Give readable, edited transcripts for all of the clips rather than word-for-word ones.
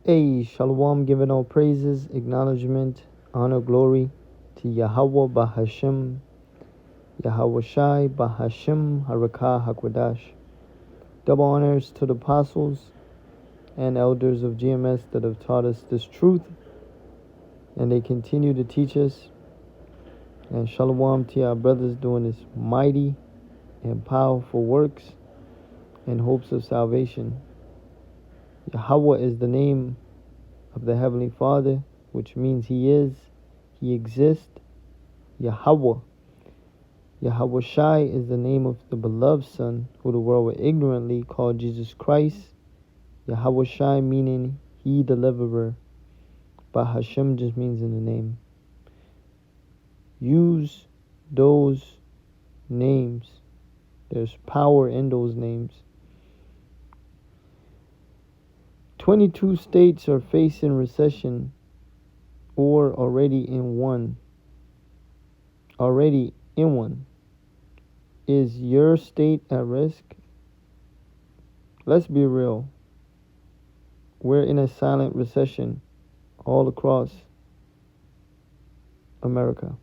Hey, Shalom, giving all praises, acknowledgement, honor, glory to Yahweh Bahashim, Yahweh Shai Bahashim, Harakah Hakwadash. Double honors to the apostles and elders of GMS that have taught us this truth, and they continue to teach us. And Shalom to our brothers doing this mighty and powerful works in hopes of salvation. Yahweh is the name of the Heavenly Father, which means He is, He exists. Yahweh. Yahweh Shai is the name of the beloved Son, who the world will ignorantly call Jesus Christ. Yahweh Shai meaning He deliverer. But Hashem just means in the name. Use those names. There's power in those names. 22 states are facing recession or already in one. Already in one. Is your state at risk? Let's be real. We're in a silent recession all across America.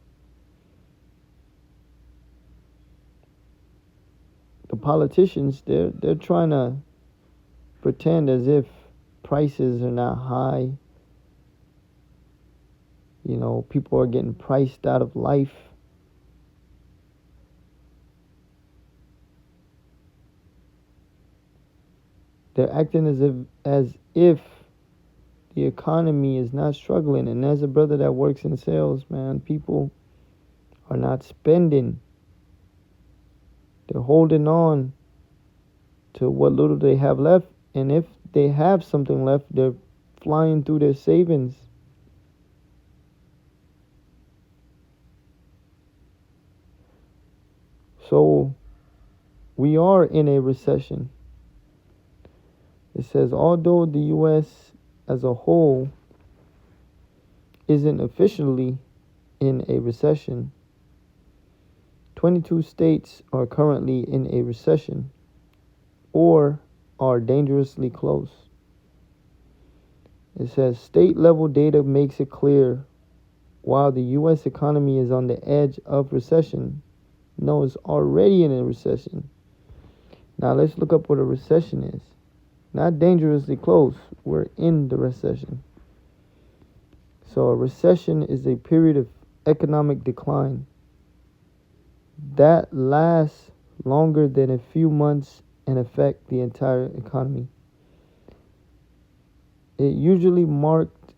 The politicians, they're trying to pretend as if prices are not high. You know, people are getting priced out of life. They're acting as if the economy is not struggling. And as a brother that works in sales, man, people are not spending. They're holding on to what little they have left. And if they have something left, they're flying through their savings. So we are in a recession. It says, although the U.S. as a whole isn't officially in a recession, 22 states are currently in a recession or are dangerously close. It says, state level data makes it clear while the U.S. economy is on the edge of recession, no, it's already in a recession. Now let's look up what a recession is. Not dangerously close. We're in the recession. So a recession is a period of economic decline that lasts longer than a few months and affect the entire economy. It usually marked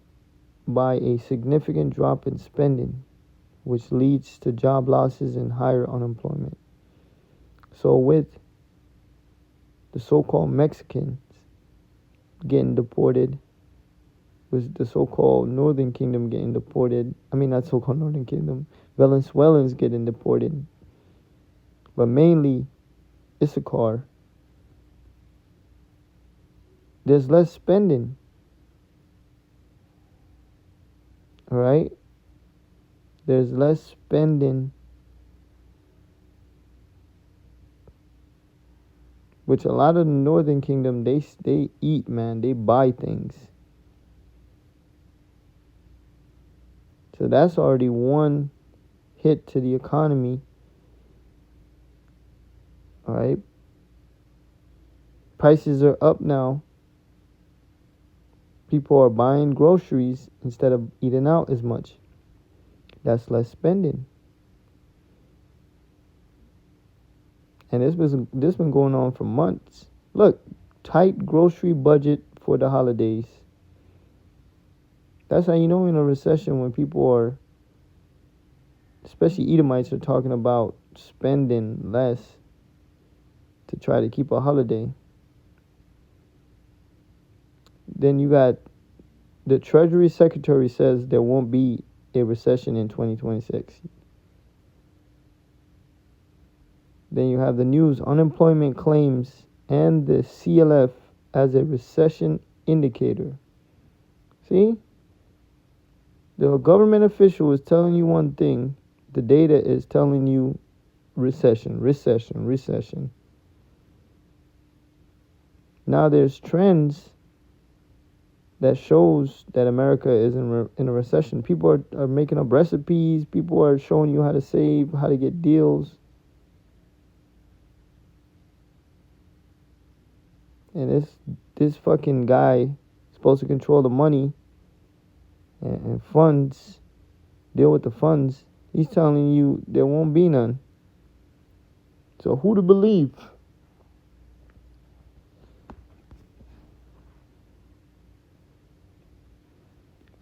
by a significant drop in spending, which leads to job losses and higher unemployment. So with the so-called Mexicans getting deported, with the so-called Northern Kingdom getting deported, not so-called Northern Kingdom, Venezuelans getting deported, but mainly Issachar, there's less spending. Alright? There's less spending, which a lot of the Northern Kingdom, they eat, man. They buy things. So that's already one hit to the economy. Alright? Prices are up now. People are buying groceries instead of eating out as much. That's less spending. And this been going on for months. Look, tight grocery budget for the holidays. That's how you know in a recession, when people are, especially Edomites, are talking about spending less to try to keep a holiday. Then you got the Treasury Secretary says there won't be a recession in 2026. Then you have the news, unemployment claims, and the CLF as a recession indicator. See? The government official is telling you one thing. The data is telling you recession, recession, recession. Now there's trends that shows that America is in a recession. People are making up recipes. People are showing you how to save, how to get deals. And this fucking guy supposed to control the money and funds, deal with the funds. He's telling you there won't be none. So who to believe?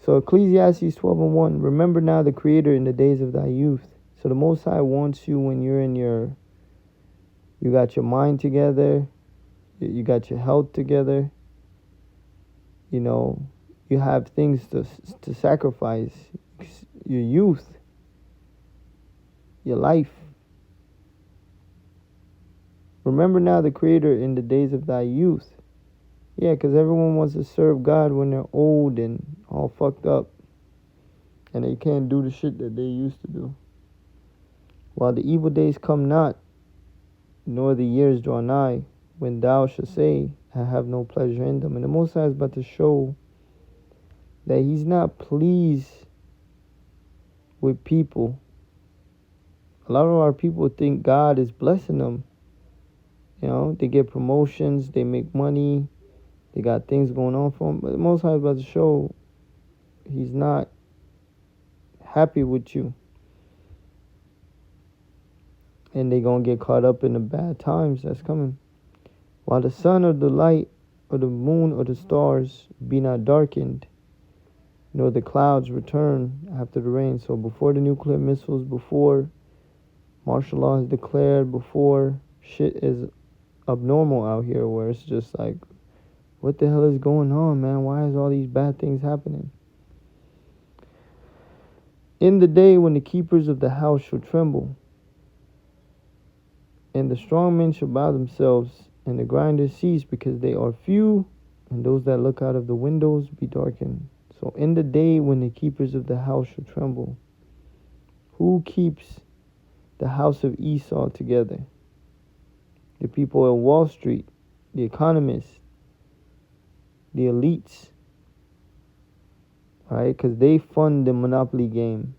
So Ecclesiastes 12:1, remember now the Creator in the days of thy youth. So the Most High wants you when you're you got your mind together, you got your health together, you know, you have things to sacrifice, your youth, your life. Remember now the Creator in the days of thy youth. Yeah, because everyone wants to serve God when they're old and all fucked up, and they can't do the shit that they used to do. While the evil days come not, nor the years draw nigh, when thou shalt say, I have no pleasure in them. And the Most High is about to show that He's not pleased with people. A lot of our people think God is blessing them. You know, they get promotions, they make money, they got things going on for them. But the Most High is about to show He's not happy with you. And they're going to get caught up in the bad times that's coming. While the sun or the light or the moon or the stars be not darkened, nor the clouds return after the rain. So before the nuclear missiles, before martial law is declared, before shit is abnormal out here where it's just like, what the hell is going on, man? Why is all these bad things happening? In the day when the keepers of the house shall tremble, and the strong men shall bow themselves, and the grinders cease because they are few, and those that look out of the windows be darkened. So in the day when the keepers of the house shall tremble, who keeps the house of Esau together? The people at Wall Street, the economists, the elites, right? Because they fund the monopoly game.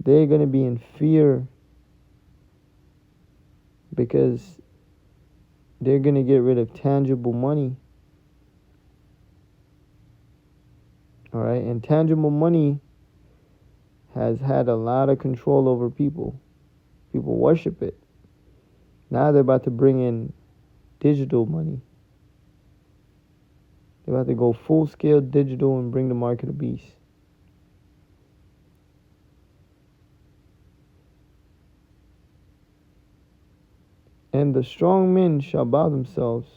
They're going to be in fear because they're going to get rid of tangible money. All right, and tangible money has had a lot of control over people. People worship it. Now they're about to bring in digital money. They're about to go full-scale digital and bring the market a beast. And the strong men shall bow themselves.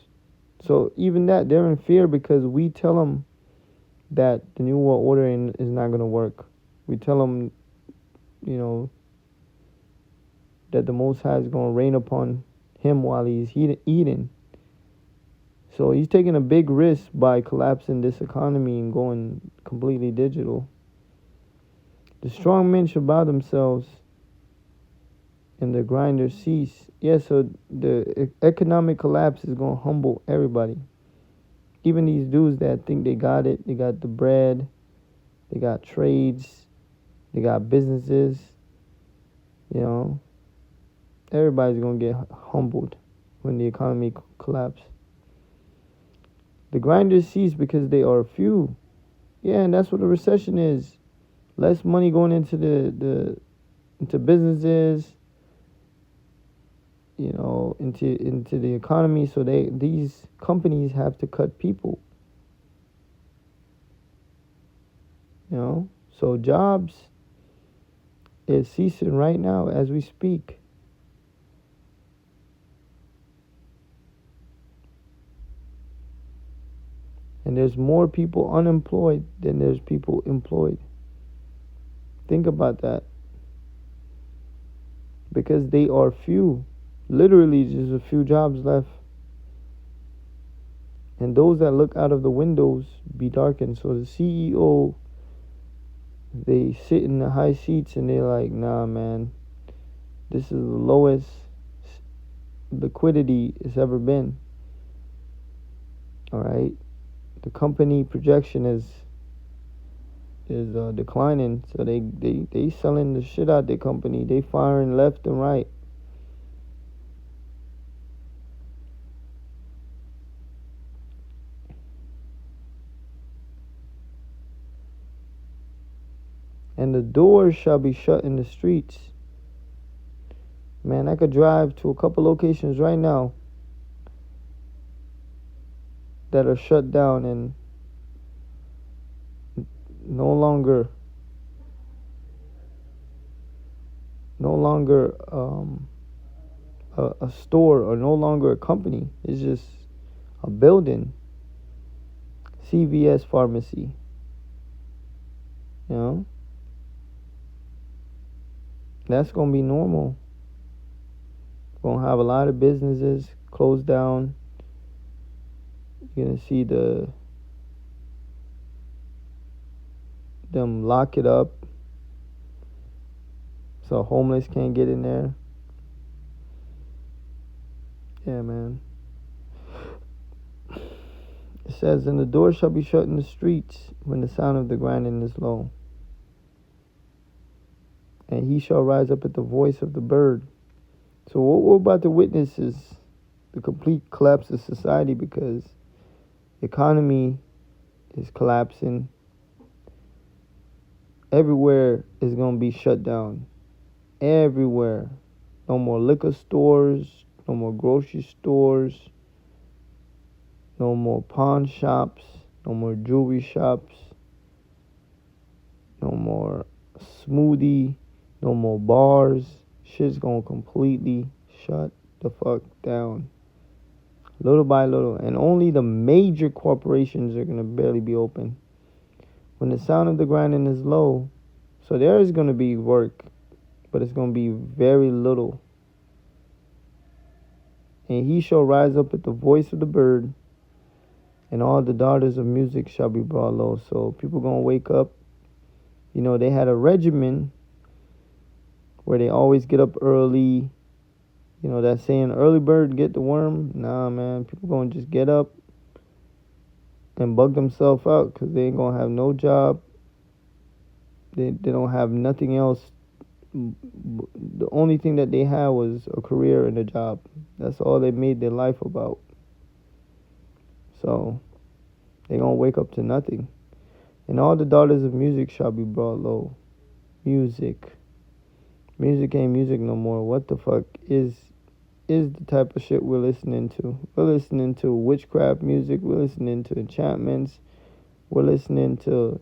So even that, they're in fear because we tell them that the New World Order is not going to work. We tell them, you know, that the Most High is going to rain upon him while he's eating. So he's taking a big risk by collapsing this economy and going completely digital. The strong men shall bow themselves and the grinders cease. Yeah, so the economic collapse is going to humble everybody. Even these dudes that think they got it, they got the bread, they got trades, they got businesses, you know, everybody's going to get humbled when the economy collapses. The grinders cease because they are few. Yeah, and that's what a recession is. Less money going into into businesses, you know, into the economy. So these companies have to cut people. You know, so jobs is ceasing right now as we speak. And there's more people unemployed than there's people employed. Think about that. Because they are few. Literally, there's a few jobs left. And those that look out of the windows be darkened. So the CEO, they sit in the high seats and they're like, nah, man, this is the lowest liquidity it's ever been. All right. the company projection is declining, so they selling the shit out their company. They firing left and right. And the doors shall be shut in the streets. Man, I could drive to a couple locations right now that are shut down and no longer a store, or no longer a company. It's just a building. CVS pharmacy. You know? That's gonna be normal. Gonna have a lot of businesses closed down. You're gonna see them lock it up so homeless can't get in there. Yeah, man. It says, and the door shall be shut in the streets when the sound of the grinding is low. And he shall rise up at the voice of the bird. So what we're about to witness is the complete collapse of society, because the economy is collapsing. Everywhere is going to be shut down. Everywhere. No more liquor stores, no more grocery stores, no more pawn shops, no more jewelry shops, no more smoothie, no more bars. Shit's gonna completely shut the fuck down. Little by little. And only the major corporations are gonna barely be open. When the sound of the grinding is low, so there is gonna be work, but it's gonna be very little. And he shall rise up at the voice of the bird, and all the daughters of music shall be brought low. So people gonna wake up. You know, they had a regimen where they always get up early. You know, that saying, early bird get the worm. Nah, man, people gonna just get up and bug themselves out because they ain't gonna have no job. They don't have nothing else. The only thing that they had was a career and a job. That's all they made their life about. So they gonna wake up to nothing. And all the daughters of music shall be brought low. Music ain't music no more. What the fuck is the type of shit we're listening to? We're listening to witchcraft music. We're listening to enchantments. We're listening to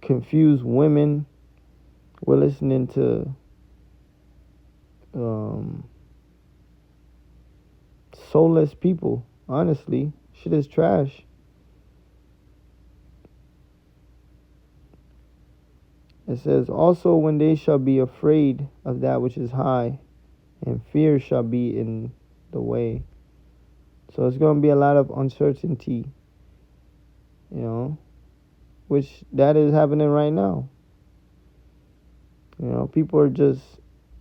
confused women. We're listening to soulless people. Honestly, shit is trash. It says, also when they shall be afraid of that which is high, and fear shall be in the way. So it's going to be a lot of uncertainty, you know, which that is happening right now. You know, people are just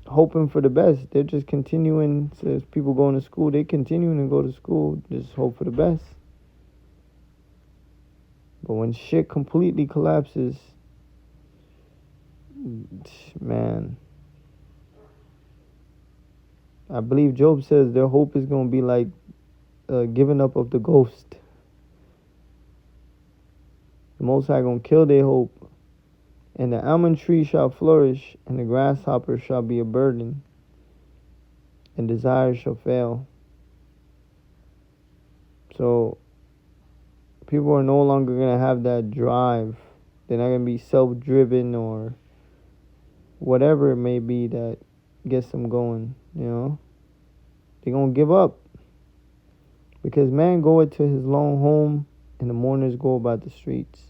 hoping for the best. They're just continuing. Says people going to school, they continuing to go to school, just hope for the best. But when shit completely collapses, man, I believe Job says their hope is going to be like giving up of the ghost. The Most High going to kill their hope. And the almond tree shall flourish, and the grasshopper shall be a burden, and desire shall fail. So people are no longer going to have that drive. They're not going to be self-driven or whatever it may be that gets them going, you know. They're going to give up. Because man goeth to his lone home, and the mourners go about the streets.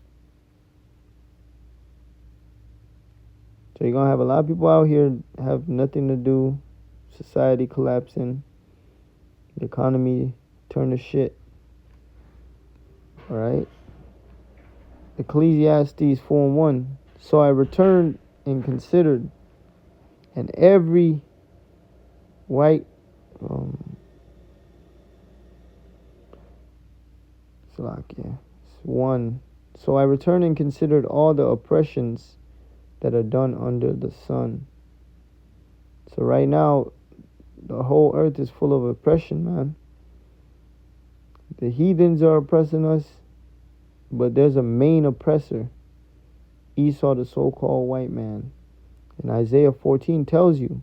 So you're going to have a lot of people out here have nothing to do. Society collapsing. The economy turn to shit. Alright? Ecclesiastes 4:1. So I returned and considered, and every white Salakia. 1. So I returned and considered all the oppressions that are done under the sun. So right now, the whole earth is full of oppression, man. The heathens are oppressing us, but there's a main oppressor, Esau, the so-called white man. And Isaiah 14 tells you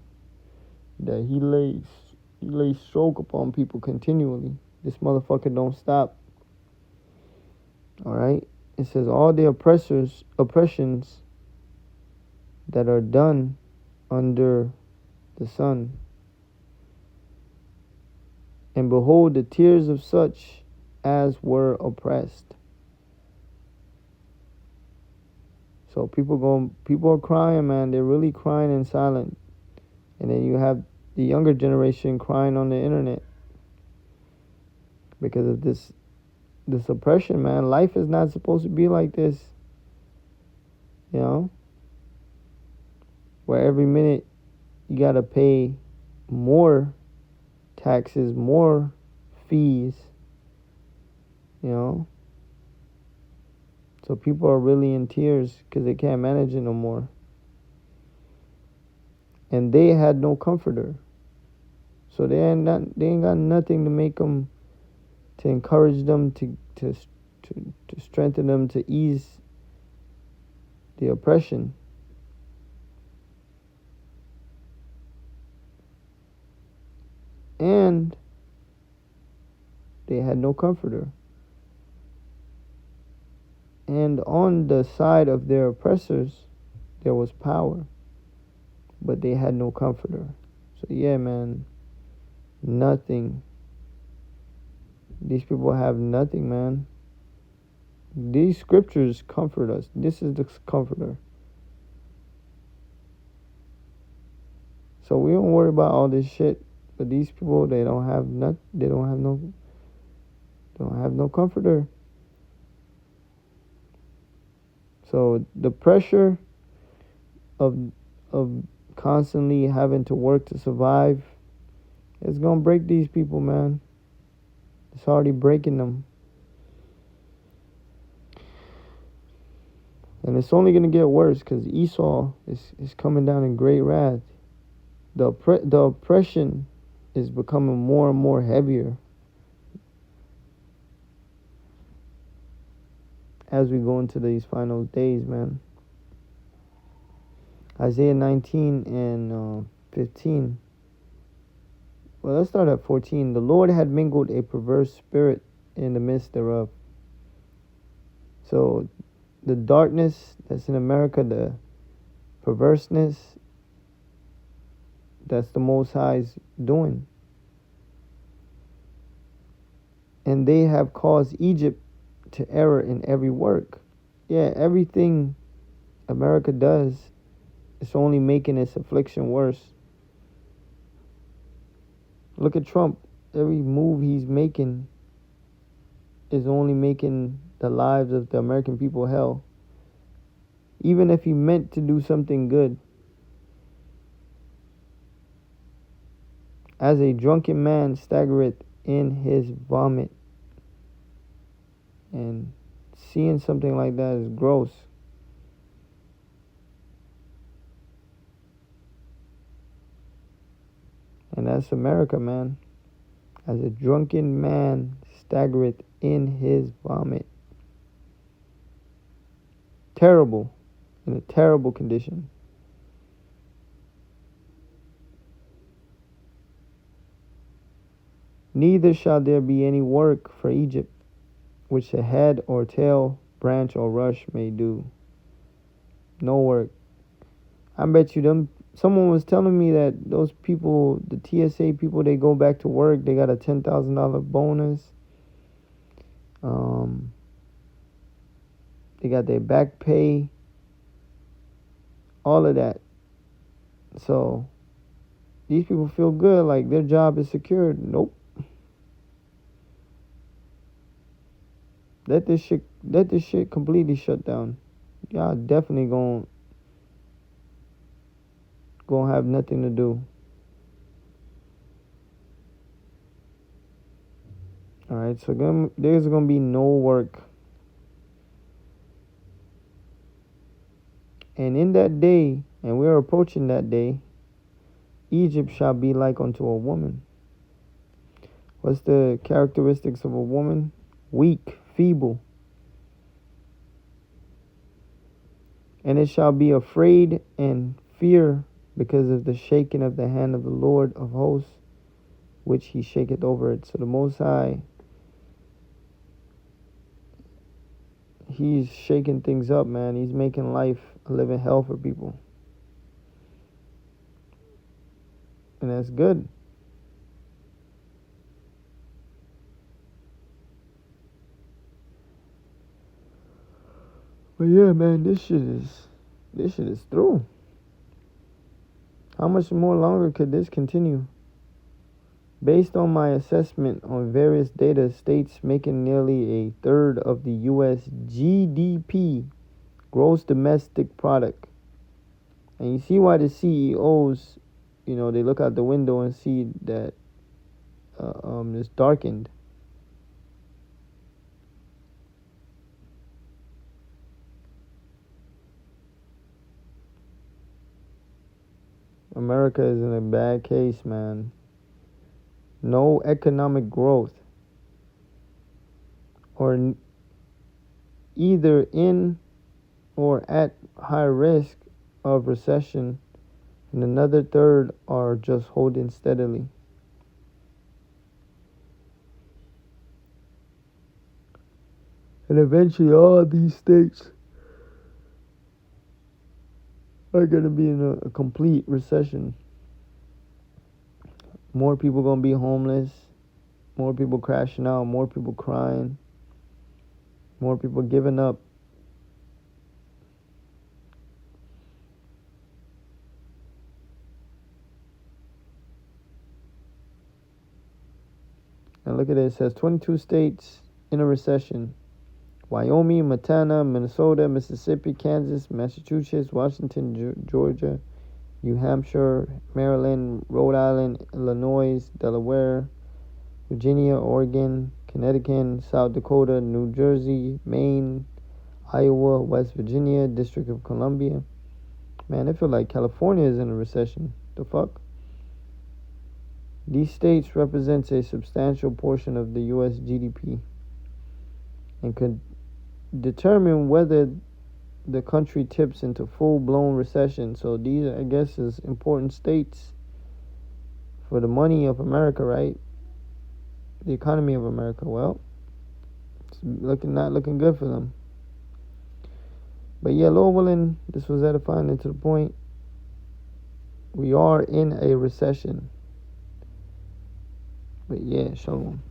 that he lays stroke upon people continually. This motherfucker don't stop. Alright? It says all the oppressions that are done under the sun. And behold the tears of such as were oppressed. So people are crying, man. They're really crying in silence. And then you have the younger generation crying on the internet because of this oppression, man. Life is not supposed to be like this. You know? Where every minute you gotta pay more taxes, more fees. You know? So people are really in tears because they can't manage it no more. And they had no comforter. So they ain't got nothing to make them, to encourage them, to strengthen them, to ease the oppression. And they had no comforter. And on the side of their oppressors, there was power. But they had no comforter. So yeah, man, nothing. These people have nothing, man. These scriptures comfort us. This is the comforter. So we don't worry about all this shit. But these people, they don't have no comforter. So the pressure of constantly having to work to survive, it's gonna break these people, man. It's already breaking them. And it's only gonna get worse because Esau is coming down in great wrath. The oppression is becoming more and more heavier as we go into these final days, man. Isaiah 19 and 15. Well, let's start at 14. The Lord had mingled a perverse spirit in the midst thereof. So the darkness that's in America, the perverseness, that's the Most High's doing. And they have caused Egypt to err in every work. Yeah, everything America does is only making its affliction worse. Look at Trump. Every move he's making is only making the lives of the American people hell. Even if he meant to do something good. As a drunken man staggereth in his vomit. And seeing something like that is gross. And that's America, man. As a drunken man staggereth in his vomit. Terrible. In a terrible condition. Neither shall there be any work for Egypt, which the head or tail, branch or rush may do. No work. I bet you someone was telling me that those people, the TSA people, they go back to work, they got a $10,000 bonus. They got their back pay. All of that. So these people feel good, like their job is secured. Nope. Let this shit completely shut down. Y'all definitely gonna have nothing to do. Alright, so there's going to be no work. And in that day, and we're approaching that day, Egypt shall be like unto a woman. What's the characteristics of a woman? Weak, feeble. And it shall be afraid and fear because of the shaking of the hand of the Lord of hosts, which he shaketh over it. So the Most High, he's shaking things up, man. He's making life a living hell for people. And that's good. But yeah, man, this shit is through. How much more longer could this continue? Based on my assessment on various data, states making nearly a third of the U.S. GDP, gross domestic product. And you see why the CEOs, they look out the window and see that it's darkened. America is in a bad case, man. No economic growth, or either in or at high risk of recession, and another third are just holding steadily. And eventually all these states are going to be in a complete recession. More people going to be homeless, more people crashing out, more people crying, more people giving up. And look at it, it says 22 states in a recession. Wyoming, Montana, Minnesota, Mississippi, Kansas, Massachusetts, Washington, Georgia, New Hampshire, Maryland, Rhode Island, Illinois, Delaware, Virginia, Oregon, Connecticut, South Dakota, New Jersey, Maine, Iowa, West Virginia, District of Columbia. Man, I feel like California is in a recession. The fuck? These states represents a substantial portion of the U.S. GDP and could determine whether the country tips into full-blown recession. So these, I guess, is important states for the money of America, right? The economy of America. Well, it's not looking good for them. But yeah, Lord willing, this was edifying and to the point. We are in a recession. But yeah, shalom.